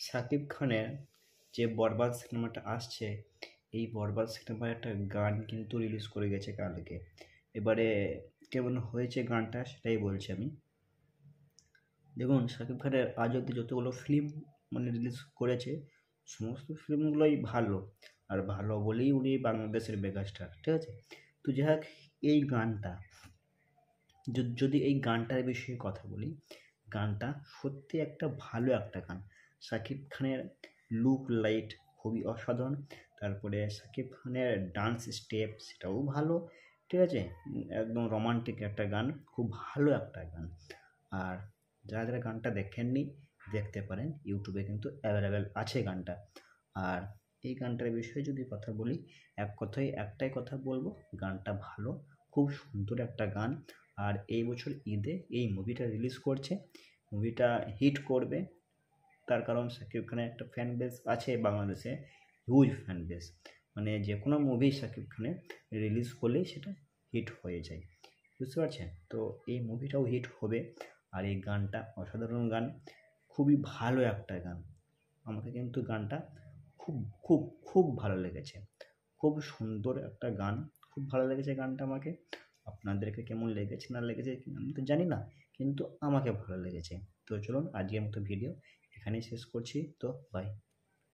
শাকিব খানের যে বরবাদ সিনেমাটা আসছে, এই বরবাদ সিনেমার একটা গান কিন্তু রিলিজ করে গেছে কালকে। এবারে কেমন হয়েছে গানটা সেটাই বলছি আমি। দেখুন, শাকিব খানের আজ অব্দি যতগুলো ফিল্ম রিলিজ করেছে, সমস্ত ফিল্মগুলোই ভালো। আর ভালো বলেই উনি বাংলাদেশের মেগাস্টার, ঠিক আছে? তো যাই হোক, এই গানটা যদি এই গানটার বিষয়ে কথা বলি, গানটা সত্যি একটা ভালো একটা গান। শাকিব খানের লুক লাইট খুবই অসাধারণ। তারপরে শাকিব খানের ডান্স স্টেপ সেটাও ভালো, ঠিক আছে? একদম রোমান্টিক একটা গান, খুব ভালো একটা গান। আর যারা যারা গানটা দেখেননি দেখতে পারেন, ইউটিউবে কিন্তু অ্যাভেলেবেল আছে গানটা। আর এই গানটার বিষয়ে যদি কথা বলি, একটাই কথা বলবো, গানটা ভালো, খুব সুন্দর একটা গান। আর এই বছর ঈদে এই মুভিটা রিলিজ করছে, মুভিটা হিট করবে। তার কারণ শাকিব খানের একটা ফ্যান বেস আছে বাংলাদেশে, হিউজ ফ্যান বেস। যে কোনো মুভি শাকিব খানের রিলিজ করলেই সেটা হিট হয়ে যায়, বুঝতে পারছেন? তো এই মুভিটাও হিট হবে। আর এই গানটা অসাধারণ গান, খুবই ভালো একটা গান। আমাকে কিন্তু গানটা খুব খুব খুব ভালো লেগেছে, খুব সুন্দর একটা গান, খুব ভালো লেগেছে গানটা আমাকে। আপনাদেরকে কেমন লেগেছে না লেগেছে আমি তো জানি না, কিন্তু আমাকে ভালো লেগেছে। তো চলুন, আজকের মতো ভিডিও এখানেই শেষ করছি। তো বাই।